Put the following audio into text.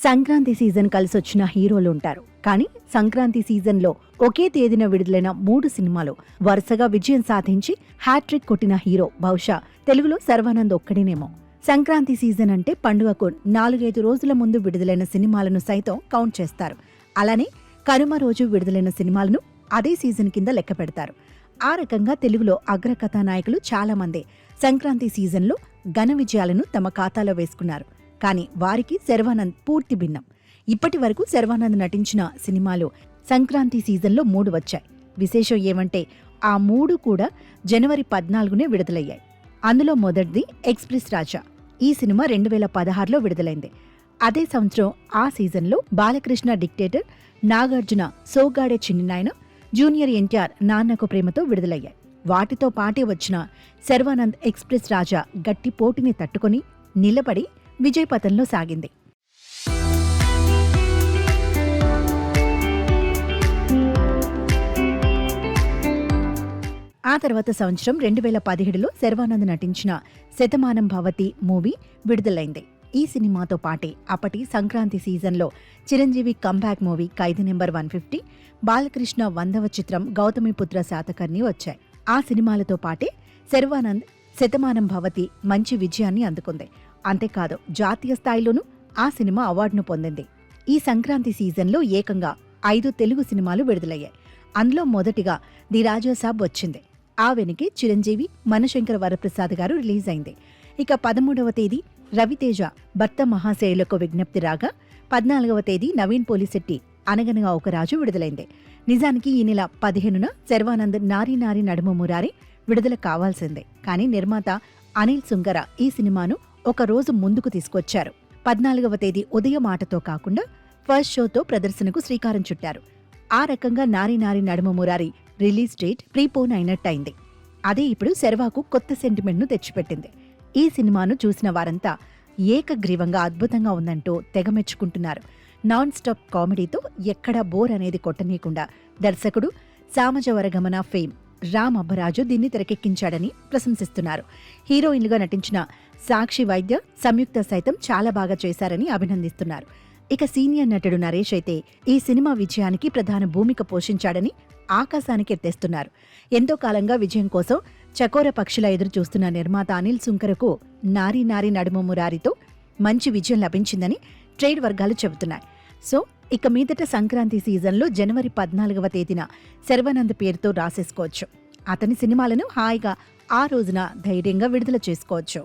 Sankranti season కలిసొచ్చిన హీరోలు ఉంటారు. కానీ సంక్రాంతి సీజన్లో ఒకే తేదీన విడుదలైన 3 సినిమాలు వరుసగా విజయం సాధించి హ్యాట్రిక్ కొట్టిన హీరో బహుశా తెలుగులో శర్వానంద్ ఒక్కడేనేమో. సంక్రాంతి సీజన్ అంటే పండుగకు 4-5 రోజుల ముందు విడుదలైన సినిమాలను సైతం కౌంట్ చేస్తారు. అలానే కనుమ రోజు విడుదలైన సినిమాలను అదే సీజన్ కింద లెక్క పెడతారు. ఆ రకంగా తెలుగులో అగ్ర కథానాయకులు చాలా మంది సంక్రాంతి సీజన్లో ఘన విజయాలను తమ ఖాతాలో వేసుకున్నారు. కానీ వారికి శర్వానంద్ పూర్తి భిన్నం. ఇప్పటి వరకు శర్వానంద్ నటించిన సినిమాలు సంక్రాంతి సీజన్లో 3 వచ్చాయి. విశేషం ఏమంటే ఆ 3 కూడా జనవరి 14నే విడుదలయ్యాయి. అందులో మొదటిది ఎక్స్ప్రెస్ రాజా. ఈ సినిమా 2016లో విడుదలైంది. అదే సంవత్సరం ఆ సీజన్లో బాలకృష్ణ డిక్టేటర్, నాగార్జున సోగ్గాడే చిన్నినాయన, జూనియర్ ఎన్టీఆర్ నాన్నకు ప్రేమతో విడుదలయ్యాయి. వాటితో పాటే వచ్చిన శర్వానంద్ ఎక్స్ప్రెస్ రాజా గట్టి పోటీని తట్టుకొని నిలబడి విజయపథంలో సాగింది. ఆ తర్వాత సంవత్సరం 2017లో శర్వానంద్ నటించిన శతమానం భవతి మూవీ విడుదలైంది. ఈ సినిమాతో పాటే అప్పటి సంక్రాంతి సీజన్లో చిరంజీవి కంబ్యాక్ మూవీ ఖైదీ నెంబర్ 150, బాలకృష్ణ 100వ చిత్రం గౌతమిపుత్ర శాతకర్ణి వచ్చాయి. ఆ సినిమాలతో పాటే శర్వానంద్ శతమానం భవతి మంచి విజయాన్ని అందుకుంది. అంతేకాదు జాతీయ స్థాయిలోనూ ఆ సినిమా అవార్డును పొందింది. ఈ సంక్రాంతి సీజన్లో ఏకంగా 5 తెలుగు సినిమాలు విడుదలయ్యాయి. అందులో మొదటిగా ది రాజాసాబ్ వచ్చింది. ఆ వెనుకే చిరంజీవి, మనశంకర వరప్రసాద్ గారు రిలీజ్ అయింది. ఇక 13వ తేదీ రవితేజ భర్త మహాశయులకు విజ్ఞప్తి రాగా, 14వ తేదీ నవీన్ పోలిశెట్టి అనగనగా ఒక రాజు విడుదలైంది. నిజానికి ఈ నెల 15న శర్వానంద్ నారీ నారీ నడుమ మురారి విడుదల కావాల్సిందే. కానీ నిర్మాత అనిల్ సుంగర ఈ సినిమాను ఒక రోజు ముందుకు తీసుకొచ్చారు. 14వ తేదీ ఉదయం ఆటతో కాకుండా ఫస్ట్ షోతో ప్రదర్శనకు శ్రీకారం చుట్టారు. ఆ రకంగా నారీ నారీ నడుమ మురారి రిలీజ్ డేట్ ప్రీపోన్ అయినట్టయింది. అదే ఇప్పుడు శర్వాకు కొత్త సెంటిమెంట్ను తెచ్చిపెట్టింది. ఈ సినిమాను చూసిన వారంతా ఏకగ్రీవంగా అద్భుతంగా ఉందంటూ తెగమెచ్చుకుంటున్నారు. నాన్ స్టాప్ కామెడీతో ఎక్కడా బోర్ అనేది కొట్టనీయకుండా దర్శకుడు సామజవరగమన ఫేమ్ రామ్ అబ్బరాజు దీన్ని తెరకెక్కించాడని ప్రశంసిస్తున్నారు. హీరోయిన్లుగా నటించిన సాక్షి వైద్య, సంయుక్త సైతం చాలా బాగా చేశారని అభినందిస్తున్నారు. ఇక సీనియర్ నటుడు నరేష్ అయితే ఈ సినిమా విజయానికి ప్రధాన భూమిక పోషించాడని ఆకాశానికి ఎత్తేస్తున్నారు. ఎంతో కాలంగా విజయం కోసం చకోర పక్షిలా ఎదురు చూస్తున్న నిర్మాత అనిల్ సుంకరకు నారీ నారీ నడుమ మురారితో మంచి విజయం లభించిందని ట్రేడ్ వర్గాలు చెబుతున్నాయి. సో ఇక మీదట సంక్రాంతి సీజన్లో జనవరి 14వ తేదీన శర్వానంద్ పేరుతో రాసేసుకోవచ్చు. అతని సినిమాలను హాయిగా ఆ రోజున ధైర్యంగా విడుదల చేసుకోవచ్చు.